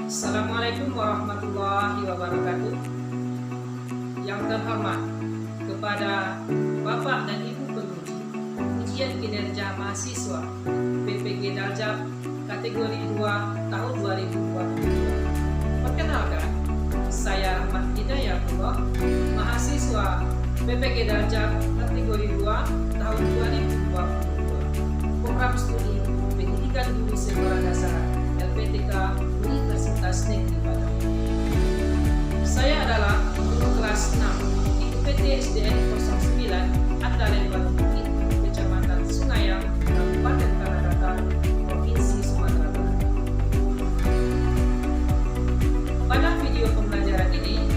Assalamualaikum warahmatullahi wabarakatuh. Yang terhormat kepada Bapak dan Ibu Penguji Ujian Kinerja Mahasiswa PPG Daljab kategori 2 tahun 2022. Perkenalkan, saya Ahmad Hidayatullah, mahasiswa PPG Daljab kategori 2 tahun 2022. Program studi Pendidikan Guru Sekolah Dasar LPTK Universitas Negeri Padang. Saya adalah guru kelas 6 di UPT SDN 09 Andalen Batu Bukit, Kecamatan Sungayang, Kabupaten Tanah Datar, Provinsi Sumatera Barat. Pada video pembelajaran ini,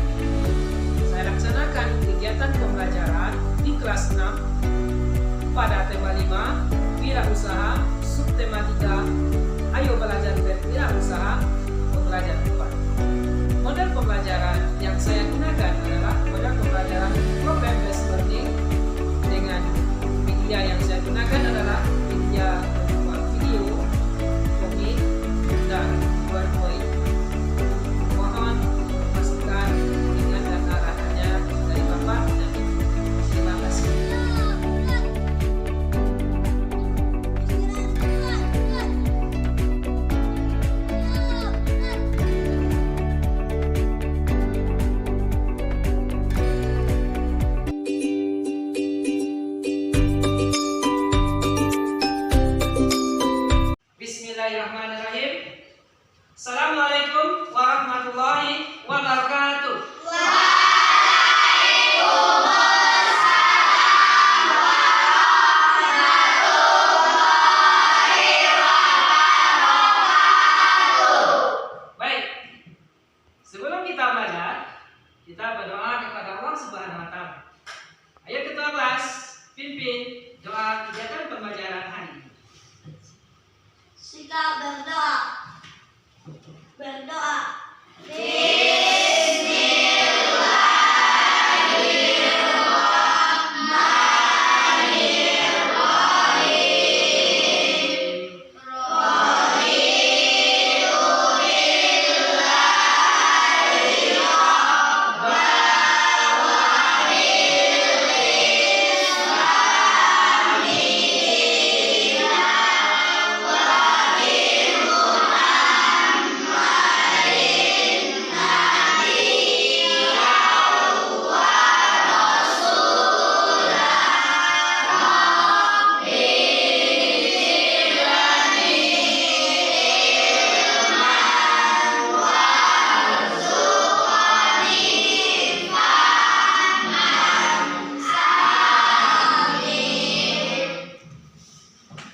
saya laksanakan kegiatan pembelajaran di kelas 6 pada tema 5, wirausaha, subtema 3, ayo belajar berwirausaha, pembelajaran 4. Model pembelajaran yang saya gunakan adalah model pembelajaran program based learning. Dengan media yang saya gunakan adalah media berupa video, komik, dan PowerPoint. Mohon masukan dengan dan arahannya dari Bapak dan Ibu. Terima kasih. Bismillahirrahmanirrahim. Assalamualaikum warahmatullahi wabarakatuh. Baik, sebelum kita belajar, kita berdoa kepada Allah Subhanahu wa Ta'ala. Ayo ketua kelas, pimpin doa kegiatan pembelajaran hari ini. Sikap berdoa. Berdoa.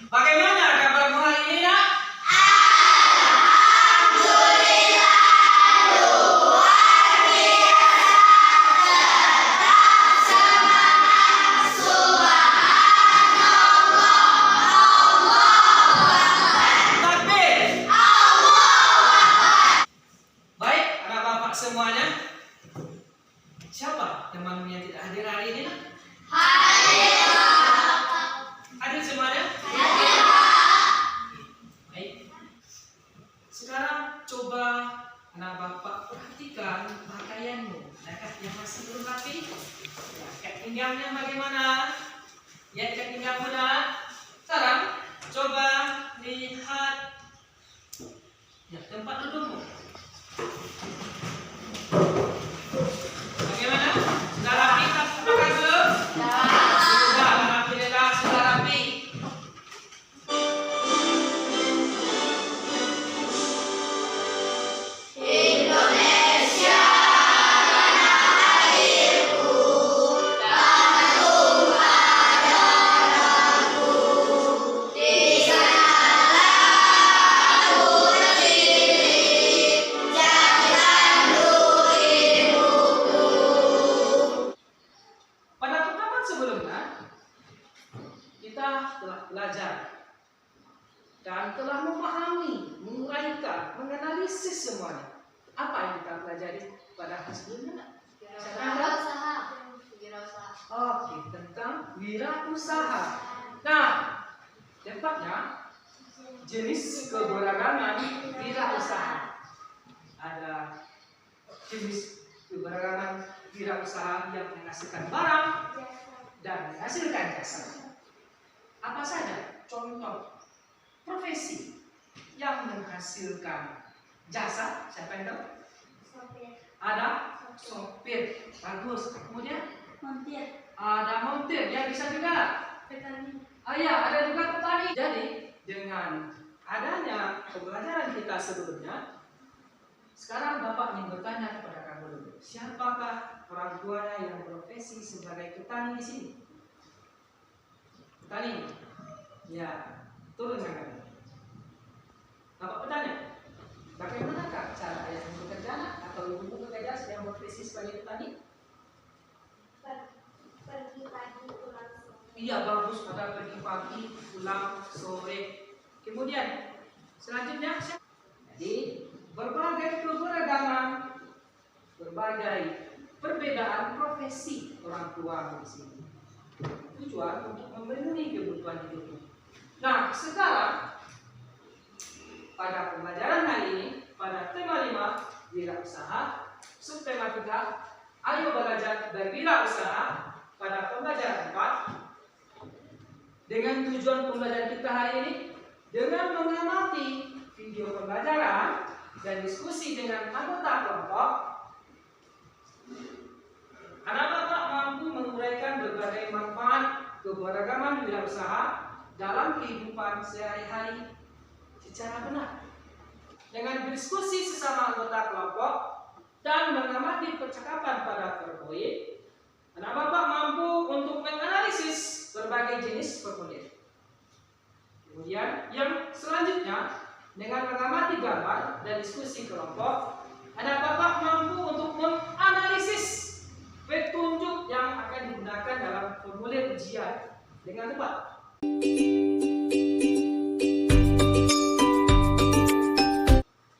Bagaimana kabarmu hari ini, Nak? Takbir. Baik, anak bapak semuanya. Siapa temanmu yang tidak hadir hari ini, Nak? Hadir semuanya? Baik. Sekarang coba anak bapak perhatikan pakaianmu. Adakah yang masih belum rapi? Ya, ikat pinggangnya bagaimana? Ya, ikat pinggang benar. Sekarang coba lihat ya, tempat dudukmu. Bagaimana? Sudah rapi? Apakah belum? Sudah, alhamdulillah sudah rapi. Pada pertemuan sebelumnya, kita telah belajar dan telah memahami, menguraikan, menganalisis semuanya. Apa yang kita pelajari pada hari sebelumnya? Oke, tentang wirausaha. Nah, tepatnya jenis keberagaman wirausaha. ada jenis keberagaman wirausaha yang menghasilkan barang dan menghasilkan jasa. Apa saja contoh profesi yang menghasilkan jasa? Siapa yang tahu? Sopir. Ada sopir, bagus. Kemudian Montir. ada montir, ya bisa juga. Petani. Ya, ada juga petani. Jadi dengan adanya pembelajaran kita sebelumnya, sekarang Bapak ingin bertanya kepada kamu dulu, siapakah orang tuanya yang profesi sebagai petani di sini? Petani? Ya, turun tangan. Bapak bertanya, bagaimanakah cara ayah bekerja atau ibu bekerja yang profesi sebagai petani? Pergi pagi pulang sore. Iya, bagus, ada pergi pagi, pulang sore. Kemudian selanjutnya, jadi berbagai keberagaman, berbagai perbedaan profesi orang tua di sini. Tujuan untuk memenuhi kebutuhan hidupnya. Nah, sekarang pada pembelajaran hari ini, pada tema 5 wirausaha, subtema 3, ayo belajar berwirausaha. Pada pembelajaran 4, dengan tujuan pembelajaran kita hari ini, dengan mengamati video pembelajaran dan diskusi dengan anggota kelompok, anak-anak mampu menguraikan berbagai manfaat keberagaman wirausaha dalam kehidupan sehari-hari secara benar. Dengan berdiskusi sesama anggota kelompok dan mengamati percakapan pada PowerPoint, anak Bapak mampu untuk menganalisis berbagai jenis formulir. Kemudian yang selanjutnya, dengan mengamati gambar dan diskusi kelompok, anak Bapak mampu untuk menganalisis petunjuk yang akan digunakan dalam formulir ujian dengan tepat.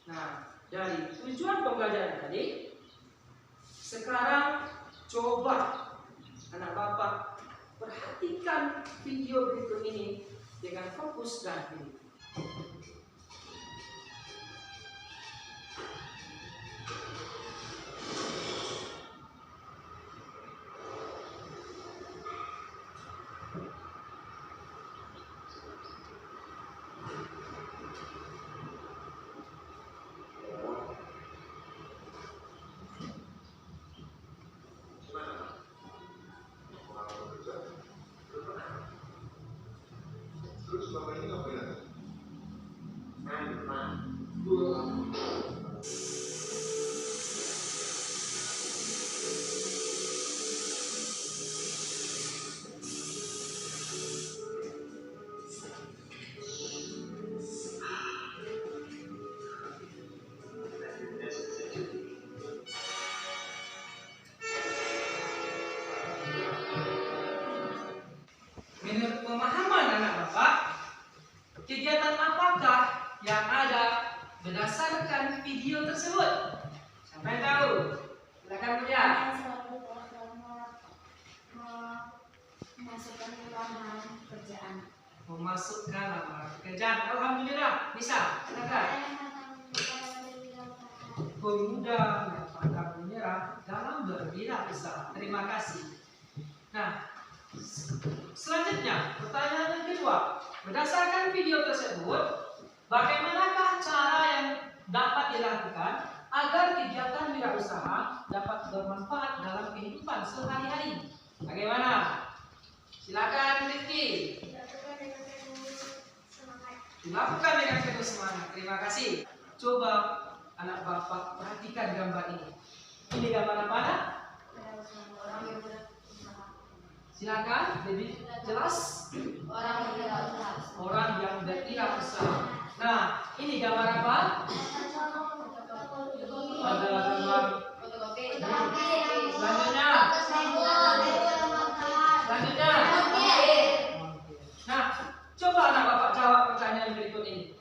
Nah, dari tujuan pembelajaran tadi, sekarang coba anak Bapak perhatikan video berikut ini dengan fokus dan teliti. Terus bapak ini ngapain? Menurut pemahaman anak Bapak, kegiatan apakah yang ada berdasarkan video tersebut? Siapa yang tahu? Silakan lihat. Memasukkan lamaran pekerjaan. Memasukkan lamaran pekerjaan. Alhamdulillah, bisa. Silakan. Pemuda yang pantang menyerah dalam berwirausaha. Terima kasih. Nah, selanjutnya, pertanyaan yang kedua. Berdasarkan video tersebut, bagaimanakah cara yang dapat dilakukan agar kegiatan wirausaha dapat bermanfaat dalam kehidupan sehari-hari? Bagaimana? Silakan Rifki. Dilakukan dengan penuh semangat. Terima kasih. Coba anak Bapak perhatikan gambar ini. Ini gambar apa? Orang yang berusaha. Silakan lebih jelas. Orang yang berwirausaha. Nah, ini gambar apa? Ada gambar. Selanjutnya. Nah, coba anak Bapak jawab pertanyaan berikut ini.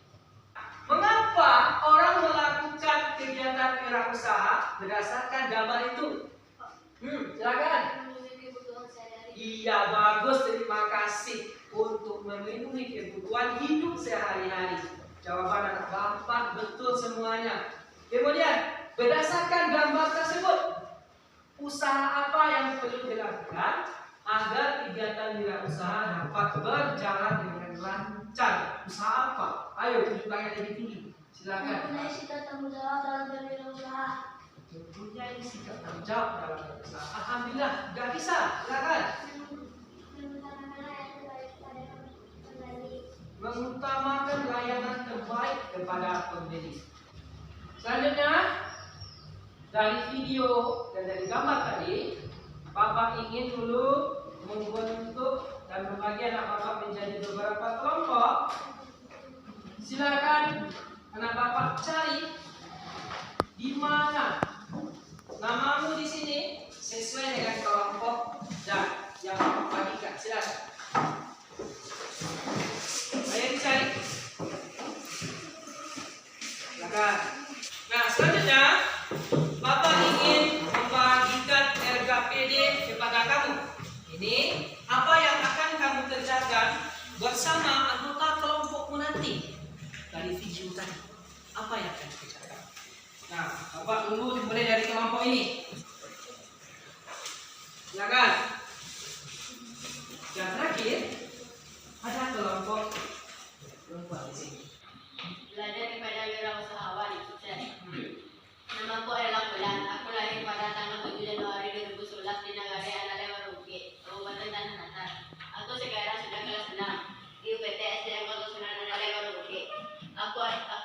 Mengapa orang melakukan kegiatan wirausaha berdasarkan gambar itu? Silakan. Iya, bagus, terima kasih. Untuk memenuhi kebutuhan hidup sehari-hari. Jawaban anak Bapak betul semuanya. Kemudian, berdasarkan gambar tersebut, usaha apa yang perlu dilakukan agar kegiatan wirausaha dapat berjalan dengan lancar? Usaha apa? Ayo tunjukkan yang lebih tinggi. Silakan. Mempunyai sikap tanggung jawab dalam berwirausaha. Mempunyai sikap tanggung jawab dalam berusaha. Alhamdulillah, sudah bisa. Silakan. Mengutamakan layanan terbaik kepada pembeli. Selanjutnya, dari video dan dari gambar tadi, Bapak ingin dulu membentuk dan membagi anak Bapak menjadi beberapa kelompok. Silakan anak Bapak cari di mana namamu di sini sesuai dengan kelompok dan yang Bapak bagikan. Silakan. Ayo dicari. Silakan. Nah, selanjutnya Bapak ingin membagikan RKPD kepada kamu. Ini apa yang akan kamu kerjakan bersama anggota kelompokmu nanti. Dari video tadi, apa yang akan dikerjakan? Nah, Bapak dulu mulai dari kelompok ini. Silakan. Yang terakhir ada kelompok di sini. Belajar kepada wirausahawan sukses. Namaku adalah Bulan. Aku lahir pada tanggal 7 Januari 2011 di Nagari Anale Waruki, Kabupaten Tanah Datar. Aku sekarang sudah kelas 6 di UPT SDN Kota Sunan Anale Waruki. Aku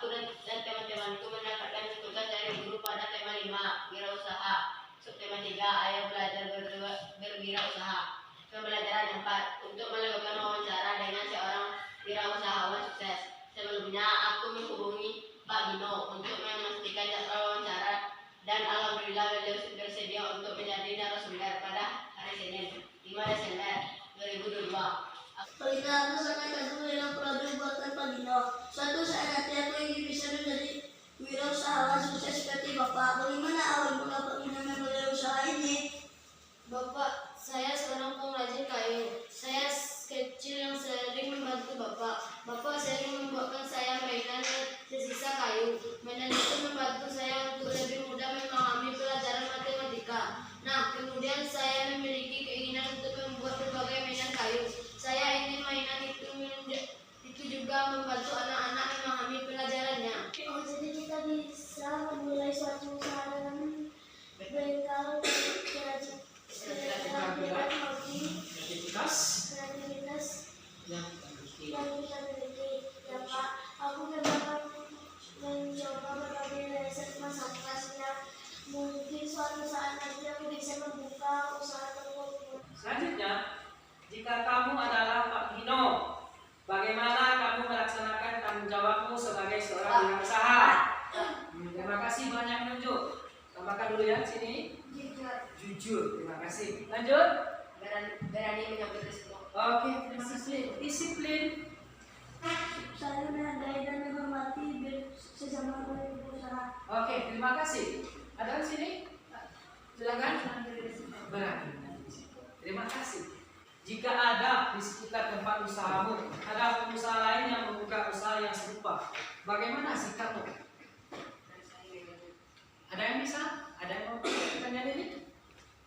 dan teman-temanku mendapatkan tugas dari guru pada tema 5 wirausaha. Subtema 3 ayo belajar berwirausaha. Pembelajaran 4 untuk melakukan wawancara dengan seorang wirausahawan sukses. Sebelumnya aku menghubungi Pak Gino untuk memastikan jadwal wawancara dan alhamdulillah beliau bersedia untuk menjadi narasumber pada hari Senin 5 Desember 2022. Bagaimana aku sangat kagum dengan produk buatan Pak Gino. Suatu saat nanti aku ingin bisa menjadi wirausahawan sukses seperti Bapak. Bagaimana awal mula Pak Gino memulai usaha ini? Bapak, saya seorang pengrajin kayu. Saya kecil yang sering membantu Bapak. Bapak sering membuatkan saya mainan sesisa kayu. Mainan itu membantu saya untuk lebih mudah memahami pelajaran matematika. Nah, kemudian saya memiliki keinginan untuk membuat berbagai mainan kayu. Saya ingin mainan itu juga membantu anak-anak memahami pelajarannya. Oh, jadi kita bisa memulai suatu usaha dengan berbekal kreativitas, hobi, kreativitas yang kita miliki. yang kita miliki. Ya Pak, aku memang mencoba berbagai riset masyarakat yang mungkin suatu saat nanti aku bisa membuka usaha tersebut. Selanjutnya, jika kamu adalah Pak Gino, bagaimana kamu melaksanakan tanggung jawabmu sebagai seorang wirausaha? Terima kasih banyak menunjuk. Tambahkan dulu ya sini. Jujur. Terima kasih. Lanjut. Berani menyambut risiko. Oke, terima kasih. Disiplin. Saya menghargai dan menghormati sesama berusaha. Oke, terima kasih. Ada di sini? Silakan. Berani. Terima kasih. Jika ada di sekitar tempat usahamu, ada pengusaha lain yang membuka usaha yang serupa, bagaimana sikapmu? Ada yang bisa? Ada yang mau pertanyaan ini?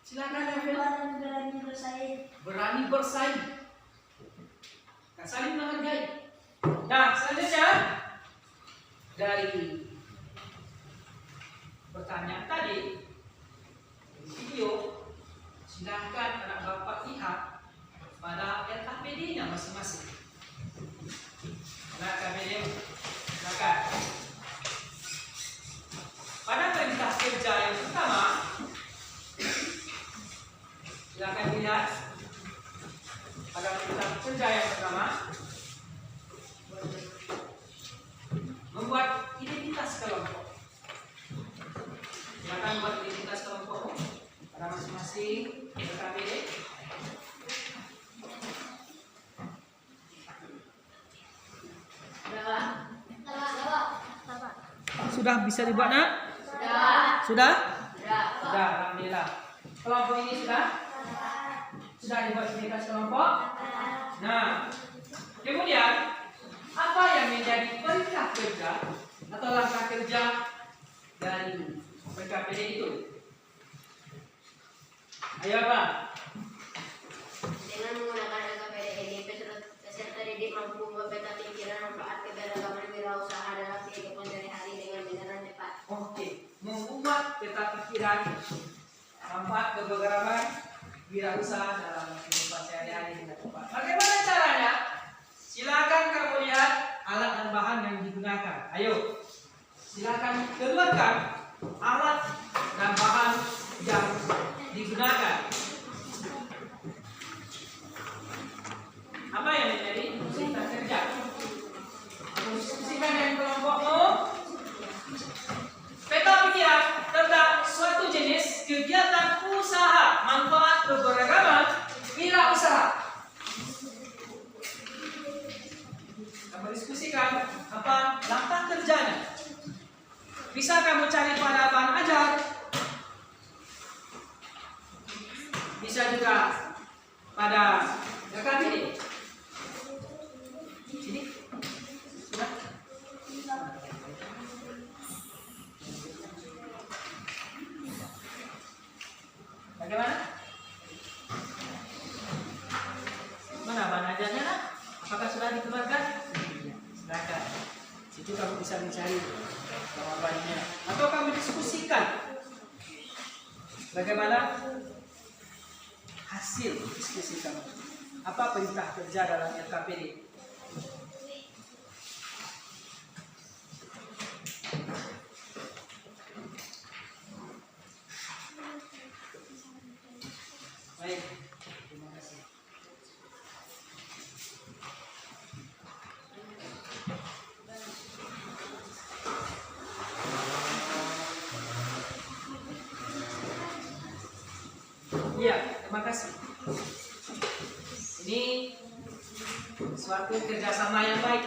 Silakan ya, Phil. Berani bersaing. Berani bersaing. Dan saling menghargai. Nah, selanjutnya dari pertanyaan tadi video, silahkan anak Bapak lihat pada LKPD-nya masing-masing. Nah, LKPD, silakan. Pada perintah kerja yang pertama, silakan lihat pada perintah kerja yang pertama, membuat identitas kelompok. Silakan buat identitas kelompok pada masing-masing LKPD. Sudah bisa dibuat, Nak? Sudah? Sudah, alhamdulillah. Kelompok ini sudah? Sudah dibuat identitas kelompok? Nah, kemudian apa yang menjadi perintah kerja atau langkah kerja dari PKPD itu? Ayo apa? Dengan menggunakan LKPD, peserta didik mampu memetakan pikiran manfaat keberagaman wirausaha dalam kehidupan sehari-hari dengan benar dan cepat. Oke, membuat peta pikiran manfaat keberagaman wirausaha dalam kehidupan sehari-hari dengan cepat. Bagaimana caranya? Silakan kamu lihat alat dan bahan yang digunakan. Ayo, silakan keluarkan alat dan bahan yang digunakan. Apa yang menjadi perintah kerja? Diskusikan dengan kelompokmu peta pikiran tentang suatu jenis kegiatan usaha manfaat keberagaman wirausaha. Kamu diskusikan apa langkah kerjanya. Bisa kamu cari pada bahan ajar, bisa juga pada KKPD. Sini, sudah. Bagaimana? Mana bahan ajarnya? Nak? Apakah sudah dikeluarkan? Silakan. Situ kamu bisa mencari jawabannya. Atau kamu diskusikan bagaimana hasil diskusi kamu. Apa perintah kerja dalam LKPD? Baik, terima kasih. Iya, terima kasih. Ini suatu kerjasama yang baik.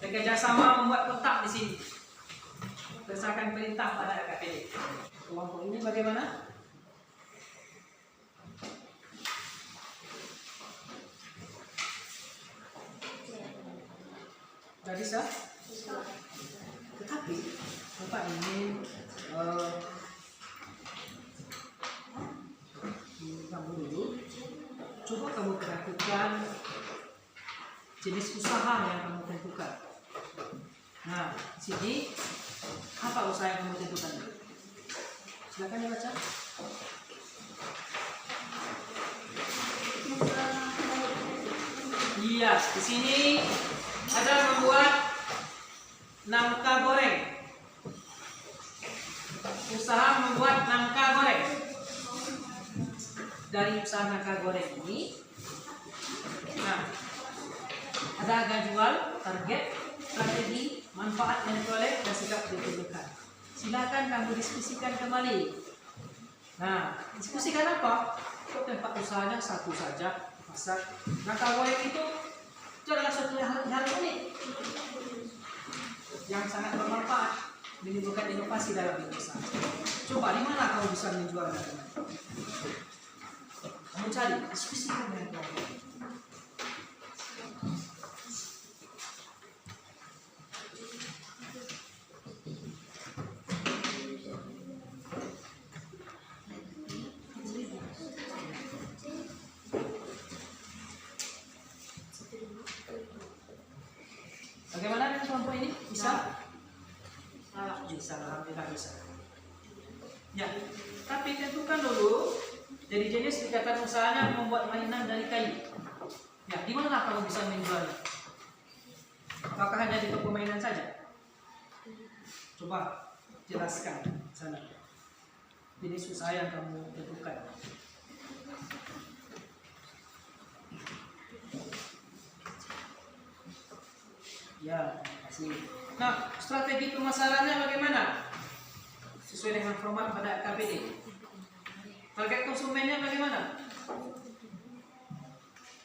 Kerjasama membuat kotak di sini. Berdasarkan perintah pada LKPD. Kelompok ini bagaimana? Sudah bisa? Tetapi Bapak ingin kamu dulu coba kamu perhatikan jenis usaha yang kamu tentukan. Nah, sini apa usaha yang kamu tentukan? Silakan dibaca. Iya, di sini ada membuat nangka goreng. Usaha membuat nangka goreng. Dari usaha nangka goreng ini, nah, ada harga jual, target, strategi, manfaat yang diperoleh dan sikap ditunjukkan. Silakan kamu diskusikan kembali. Nah, diskusikan apa? Kok tempat usahanya satu saja, masak nangka goreng itu adalah suatu hal unik yang sangat bermanfaat, menimbulkan inovasi dalam usaha. Coba di mana kamu bisa menjual dagangan? Kamu cari, diskusikan dengan kelompok. Bagaimana dengan kelompok ini? Bisa? Bisa, alhamdulillah bisa. Ya, tapi tentukan dulu dari jenis kegiatan usahanya membuat mainan dari kayu. Ya, di mana kamu bisa menjualnya? Apakah hanya di toko mainan saja? Coba jelaskan sana. Jenis usaha yang kamu tentukan. Ya, terima kasih. Nah, strategi pemasarannya bagaimana? Sesuai dengan format pada KPD. Target konsumennya bagaimana?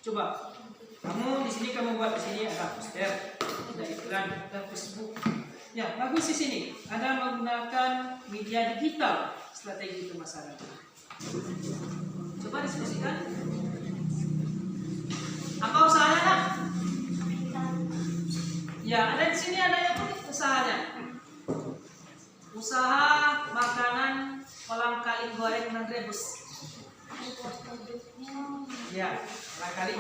Coba, kamu di sini kamu buat di sini ada poster, ada iklan, ada Facebook. Ya, bagus di sini. Ada menggunakan media digital strategi pemasaran. Coba diskusikan. Apa usahanya? Nak? Ya, ada di sini ada yang unik usahanya. Usaha Ya, barangkali.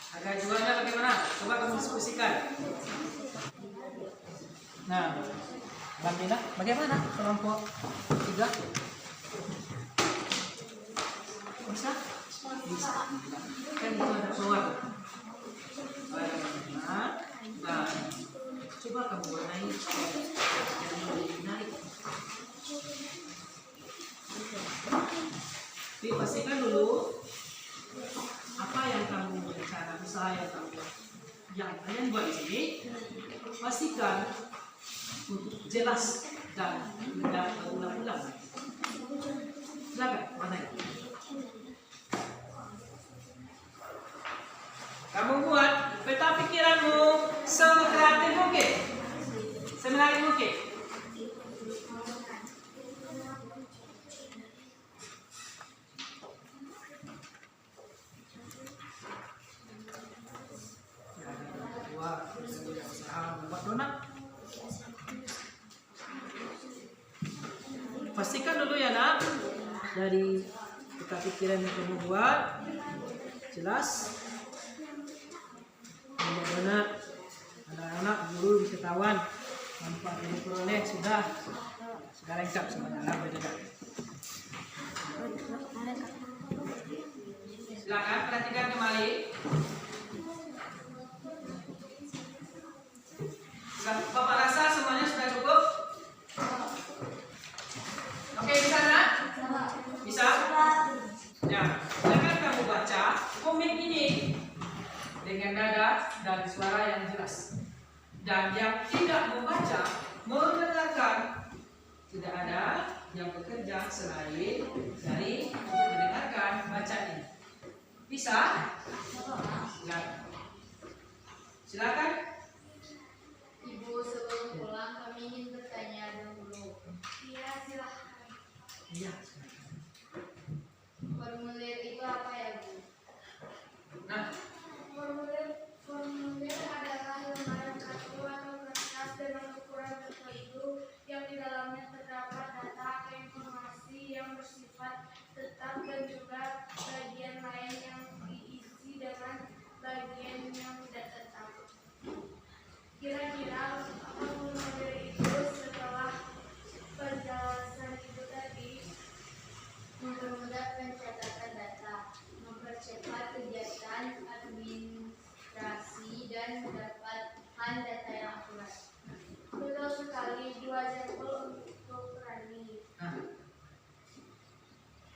Harga jualnya bagaimana? Coba kamu diskusikan. Nah, Mbak Mina, bagaimana kelompok 3? Bisa? Bisa. Kan itu ada peluang. Nah, coba kamu warnai yang lebih menarik. Tapi pastikan dulu apa yang kamu rencana usaha yang kalian buat di sini. Pastikan untuk jelas dan tidak berulang-ulang. Silakan, warnai. Kamu buat peta pikiranmu sekreatif mungkin, semenarik mungkin. Buat donat. Pastikan dulu ya nak, dari peta pikiran yang kamu buat jelas. Donat, anak-anak, guru, wisatawan, manfaat yang diperoleh sudah lengkap semuanya. Alhamdulillah. Silakan perhatikan kembali. Bapak rasa semuanya sudah cukup? Oke, bisa nak? Bisa? Ya, silakan kamu baca komik ini dengan nada dan suara yang jelas. Dan yang tidak membaca, mendengarkan, tidak ada yang bekerja selain dari mendengarkan bacaan ini. Bisa? Silakan. Silakan. Ibu, sebelum pulang kami ingin bertanya dulu. Iya, silahkan. Iya. Formulir itu apa ya, Bu? Nah, Formulir adalah lembaran kartu atau kertas dengan ukuran tertentu yang di dalamnya terdapat data atau informasi yang bersifat tetap dan juga bagian lain yang diisi dengan bagian yang tidak tetap. Kira-kira formulir itu setelah penjelasan itu tadi Mempermudah pencatatan data, mempercepat kegiatan administrasi, dan mendapatkan data yang akurat. betul sekali, 2 jempol untuk Rani.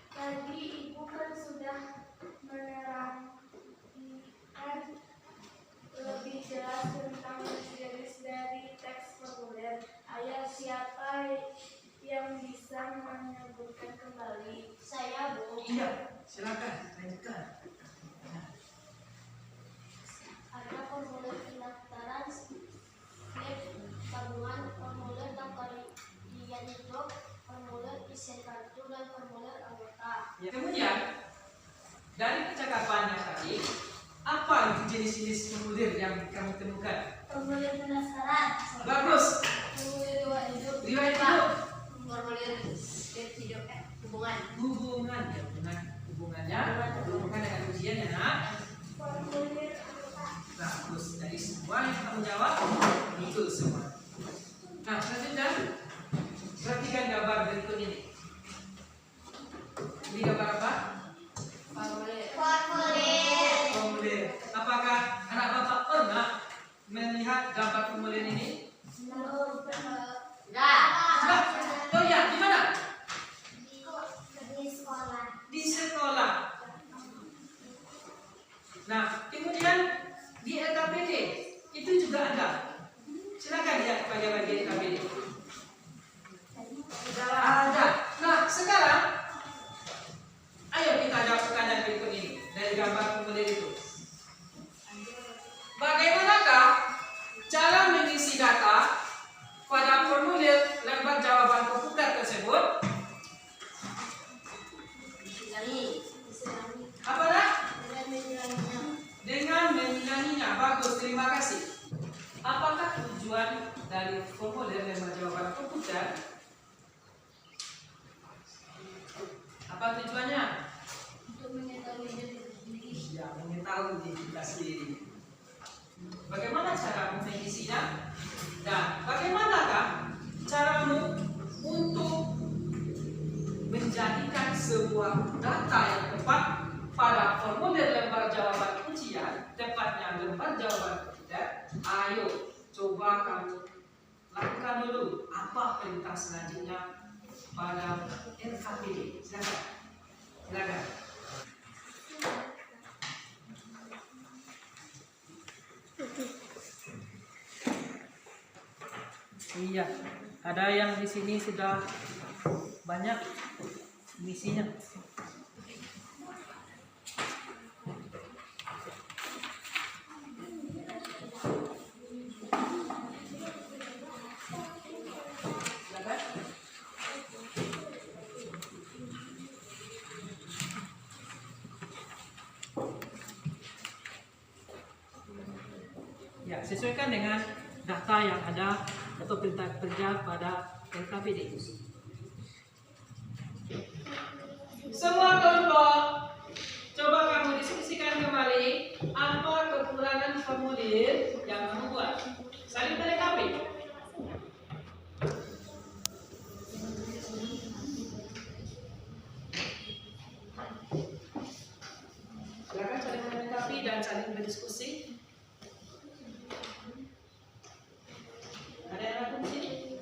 Tadi Ibu kan sudah menerangkan lebih jelas tentang jenis dari teks formulir. Ayah, siapa yang bisa menyebutkan kembali? Saya, Bu. iya. Silakan, lanjutkan. Ada formulir pendaftaran, slip tabungan, formulir daftar pilihan hidup, formulir isian kartu, dan formulir anggota. Ya, kemudian dari percakapannya tadi, apa itu jenis-jenis formulir yang kamu temukan? Formulir pendaftaran, Bagus. formulir riwayat hidup, Riwayat hidup. Formulir setiap hidup, hubungan. Hubungan dengan ujiannya, nak. formulir anggota. Bagus. Dari semua yang kamu jawab, betul semua. Nah, selanjutnya perhatikan gambar berikut ini. Ini gambar apa? Formulir. Apakah anak bapak pernah melihat gambar formulir ini? Enggak. Sudah. Oh iya, di mana? Di sekolah. Di sekolah. Nah, kemudian di LKPD itu juga ada. Silakan lihat bagian-bagian LKPD. Ada. Nah, sekarang ayo kita jawab pertanyaan berikut ini dari gambar formulir itu. Bagaimanakah cara mengisi data pada formulir lembar jawaban komputer tersebut? Apa dah? Dengan mengulanginya. Bagus, terima kasih. Apakah tujuan dari formulir lembar jawaban komputer ingin tahu diri kita sendiri. Bagaimana caramu mengisinya? Dan bagaimanakah caramu untuk menjadikan sebuah data yang tepat pada formulir lembar jawaban ujian, tepatnya lembar jawaban ketiga? Ayo, coba kamu lakukan dulu apa perintah selanjutnya pada LKPD. Silakan. Silakan. Iya, ada yang di sini sudah banyak misinya. Silakan. Ya, sesuaikan dengan data yang ada atau perintah kerja pada LKPD. Semua kelompok, coba kamu diskusikan kembali apa kekurangan formulir yang kamu buat. Saling melengkapi. Silakan saling melengkapi dan saling berdiskusi. Ada yang lakukan sini?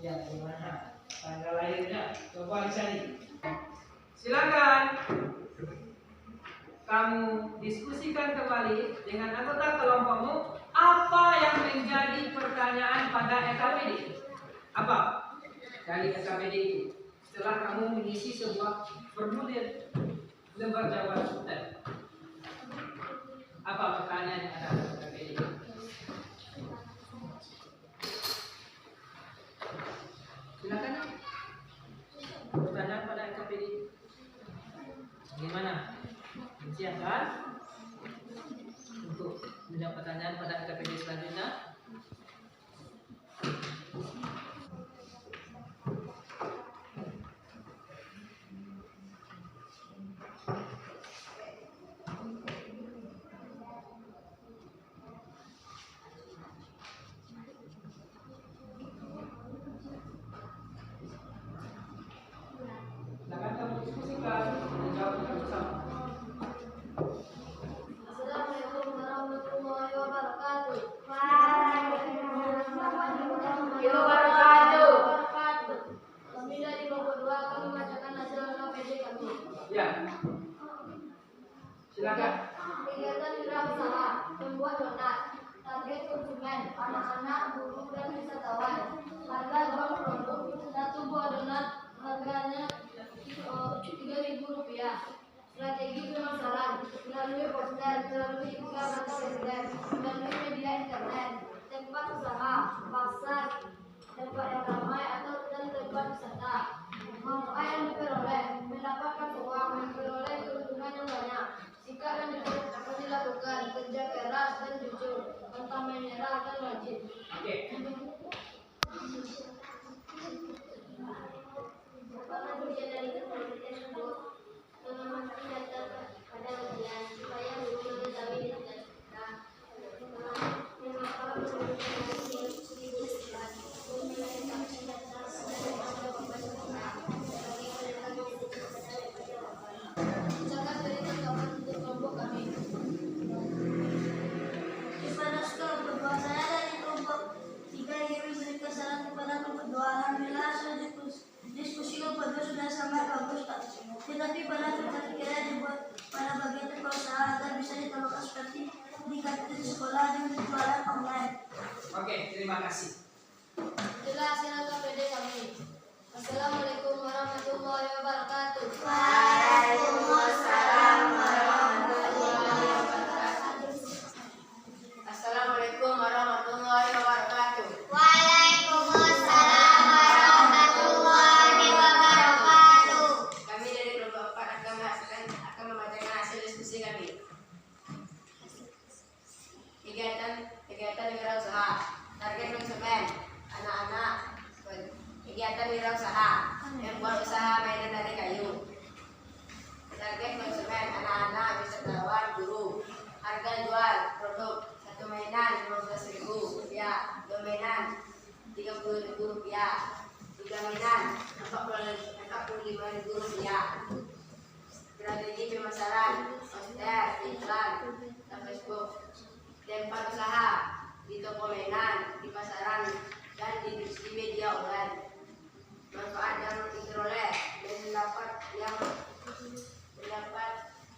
Ya, gimana? Tanggal lahirnya, coba dicari. Silakan kamu diskusikan kembali dengan anggota kelompokmu apa yang menjadi pertanyaan pada LKPD. Apa dari LKPD itu? Setelah kamu mengisi sebuah formulir lembar jawaban ujian, apa pertanyaan yang ada pada LKPD? Silakan. Pertanyaan pada LKPD. Bagaimana? Siap kan? Untuk menjawab pertanyaan pada LKPD selanjutnya. Silakan kamu diskusikan dan jawabkan bersama. Assalamualaikum warahmatullahi wabarakatuh. Kami dari Bogor 2 akan membacakan hasil LKPD kami. Ya. Silakan. Kegiatan wirausaha, membuat donat, target konsumen, anak-anak, guru, dan wisatawan. Harga jual produk, 1 buah donat harganya Rp3.000. Strategi pemasaran, melalui poster, melalui iklan atau website, melalui media internet, tempat usaha, pasar, tempat yang ramai atau tempat wisata. Manfaat yang diperoleh, mendapatkan uang, memperoleh keuntungan yang banyak. Sikap yang dilakukan, kerja keras dan jujur, pantang menyerah dan wajib. Oke. Karena ujian dari kompetensi tersebut mengamankan data pada ujian supaya guru mengetahui identitas kita. Mengapa Ucapan dari tanggapan untuk kelompok kami. Kepada kelompok dua, saya dari kelompok 3 ingin memberikan saran kepada kelompok 2. Alhamdulillah hasil diskusi kelompok 2 sudah sangat bagus, Pak. Tetapi pada kira-kira dibuat pada bagian tempat usaha agar bisa diterapkan seperti di kantin sekolah dan jualan online. Oke, terima kasih. Itulah hasil LKPD kami. Assalamualaikum warahmatullahi wabarakatuh. Waalaikumsalam warahmatullahi wabarakatuh. Assalamualaikum warahmatullahi wabarakatuh. Waalaikumsalam warahmatullahi wabarakatuh. Kami dari kelompok 4 akan membacakan hasil diskusi kami. Kegiatan wirausaha, target konsumen, anak-anak. Kegiatan wirausaha, membuat usaha mainan dari kayu. Target konsumen, anak-anak, wisatawan. jaminan Rp45.000. Strategi pemasaran, poster, iklan, dan Facebook. Tempat usaha di toko mainan, di pasaran, dan di media online. Manfaat yang diperoleh dan mendapat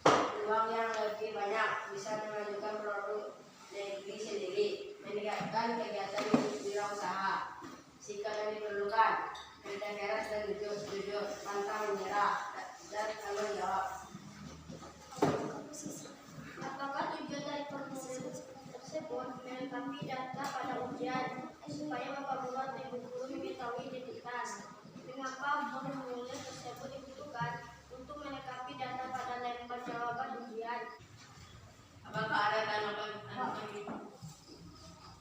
peluang yang lebih banyak, bisa mengajukan produk negeri sendiri, meningkatkan kegiatan wirausaha. Sikap yang diperlukan, kerja keras dan jujur, pantang menyerah, dan tanggung jawab. Apakah tujuan dari formulir tersebut melengkapi data pada ujian supaya Bapak Guru atau Ibu Guru mengetahui identitas? Mengapa formulir tersebut dibutuhkan untuk melengkapi data pada lembar jawaban ujian? Apakah ada tanggapan?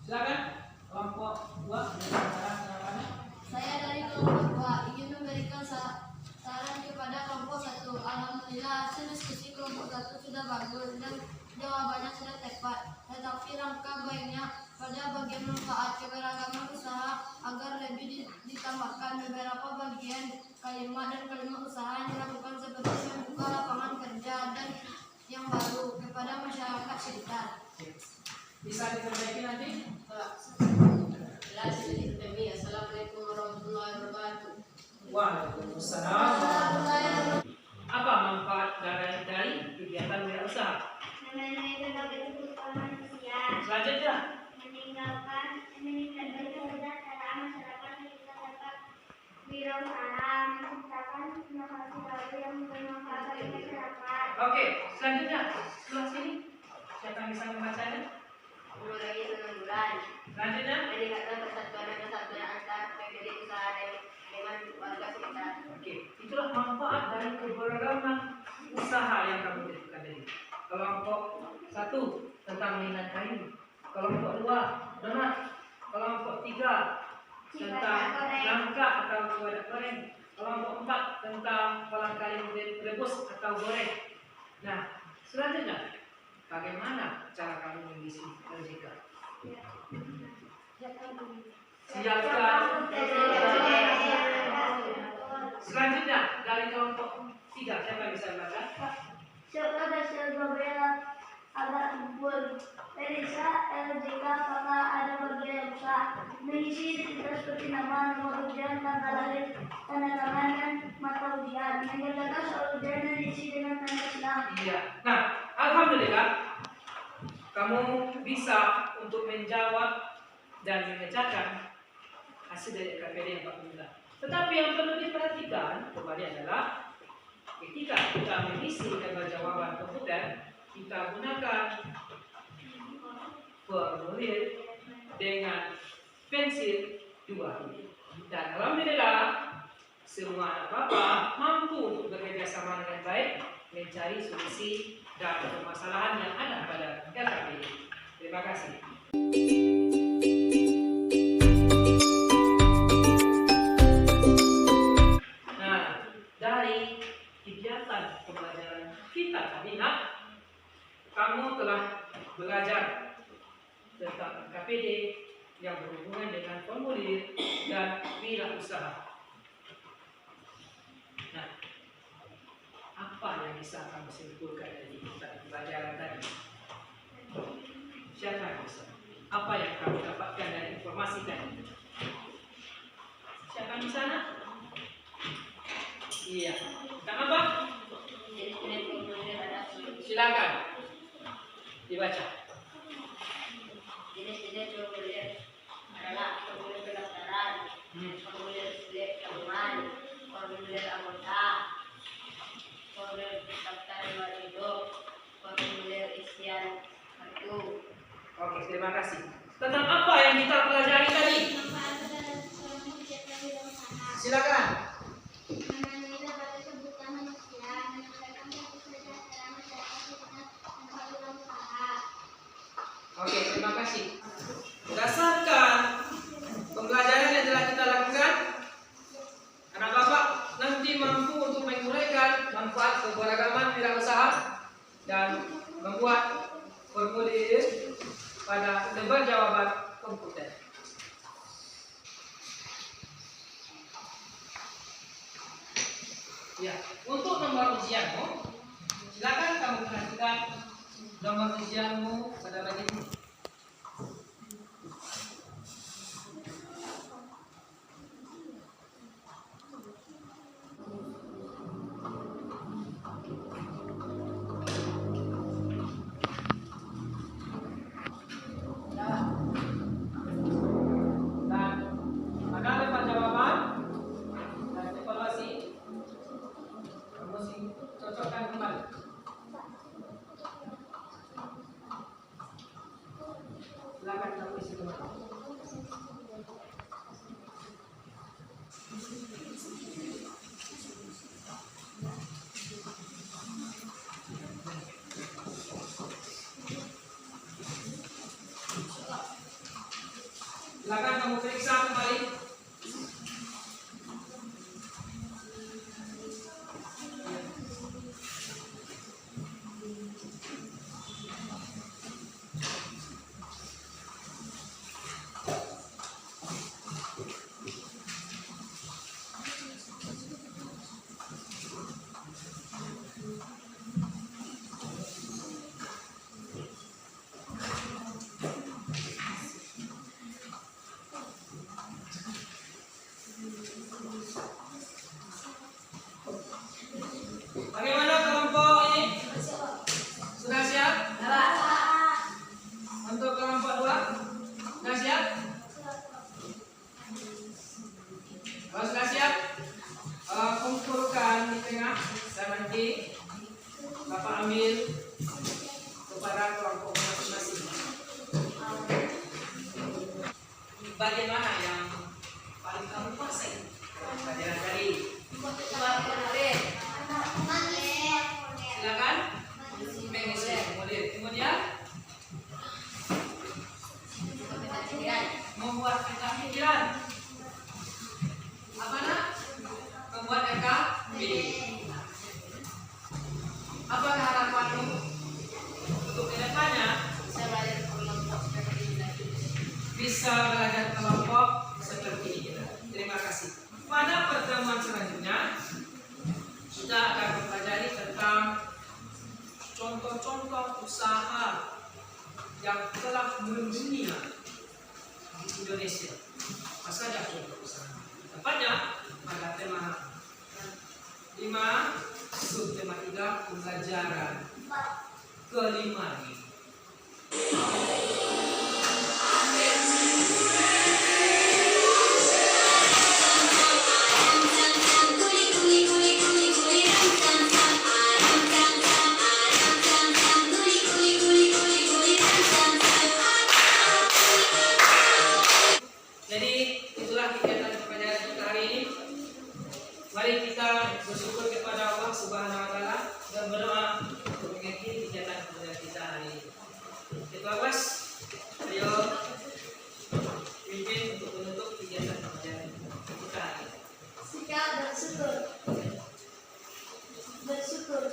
Silakan kelompok 2 jawabannya. Saya dari kelompok 2 ingin memberikan saran kepada kelompok 1. Alhamdulillah hasil diskusi kelompok 1 sudah bagus dan jawabannya sudah tepat. Tetapi langkah baiknya pada bagian manfaat keberagaman usaha agar lebih ditambahkan beberapa bagian kalimat dan kalimat usaha yang dilakukan seperti membuka lapangan kerja dan yang baru kepada masyarakat sekitar. Bisa diperbaiki nanti? Assalamualaikum warahmatullahi wabarakatuh. Waalaikumsalam. Apa manfaat dari kegiatan wirausaha? Memenuhi berbagai kebutuhan manusia, Selanjutnya, meningkatkan kesejahteraan masyarakat sekitar dapat wirausaha, menciptakan inovasi baru yang bermanfaat bagi masyarakat. oke. Selanjutnya, sebelah sini siapa yang bisa membacanya? Mengurangi pengangguran, Selanjutnya, meningkatkan persatuan dan kesatuan antar PBD usaha dengan warga sekitar. oke. Itulah manfaat dari keberagaman usaha yang kamu tentukan tadi. Kelompok 1 tentang mainan kayu. Kelompok 2 donat. Kelompok 3 tentang nangka atau wadah goreng. Kelompok 4 tentang kolang kaling rebus atau goreng. Nah, selanjutnya, bagaimana cara kamu mengisi RJK? Siapkan. Selanjutnya, dari kelompok 3, siapa yang bisa baca? Siapa dasar Gabriela agak libur. Elisa LJK apakah ada bagian yang besar? Mengisi identitas seperti nama, nomor ujian, tanggal lahir, tanda tangan, dan mata ujian. Mengerjakan soal ujian dan diisi dengan tanda senang. Iya. Nah, alhamdulillah kamu bisa untuk menjawab dan mengerjakan hasil dari KPD yang Pak minta. Tetapi yang perlu diperhatikan kembali adalah ketika kita mengisi lembar jawaban komputer, kita gunakan formulir dengan pensil 2. Dan alhamdulillah semua anak bapak mampu untuk bekerja sama dengan baik mencari solusi dan permasalahan yang ada pada LKPD. Terima kasih. Nah, dari kegiatan pembelajaran kita tadi, kamu telah belajar tentang KPD yang berhubungan dengan formulir dan wirausaha. Nah, apa yang bisa kamu simpulkan dari pembelajaran tadi? Siapa yang bisa? Apa yang kamu dapatkan dari informasi tadi? Siapa di sana? Iya. Tentang apa? Silakan dibaca. Jenis-jenis formulir adalah formulir pendaftaran, formulir tabungan, formulir anggota, formulir daftar riwayat hidup, formulir isian kartu. Oke, terima kasih. Tentang apa yang kita pelajari tadi? Silakan. Memenuhi berbagai kebutuhan manusia, meningkatkan kesejahteraan masyarakat sekitar tempat wirausaha. Oke, terima kasih. Berdasarkan pembelajaran yang telah kita lakukan, anak bapak nanti mampu untuk menguraikan manfaat keberagaman wirausaha dan membuat formulir pada lembar jawaban komputer. perhatikan nomor ujianmu pada pagi ini. Dan ada lempar jawaban dan evaluasi. Mesti cocokkan kembali. Silakan kamu isi kembali. Silakan kamu periksa kembali. Bagaimana kelompok ini? Sudah siap? Untuk kelompok 2? Sudah siap? Kalau sudah siap, kumpulkan di tengah. Saya nanti Bapak ambil kepada kelompok masing-masing. Bagian mana yang paling kamu kuasai? Pelajaran dari silakan mengeser model. Kemudian membuat peta pikiran. Apa nak? Membuat RKB. Apa harapanmu untuk kedepannya? Bisa belajar kelompok seperti ini. Terima kasih. Pada pertemuan selanjutnya kita akan mempelajari tentang contoh-contoh usaha yang telah mendunia di Indonesia. Apa saja contoh usaha? Tepatnya pada tema 5, subtema 3, pembelajaran kelima ini. Jadi itulah kegiatan pembelajaran kita hari ini. Mari kita bersyukur kepada Allah Subhanahu wa taala dan berdoa untuk mengakhiri kegiatan pembelajaran kita hari ini. Ketua kelas, ayo pimpin untuk menutup kegiatan pembelajaran kita hari ini. Sikap bersyukur. Bersyukur.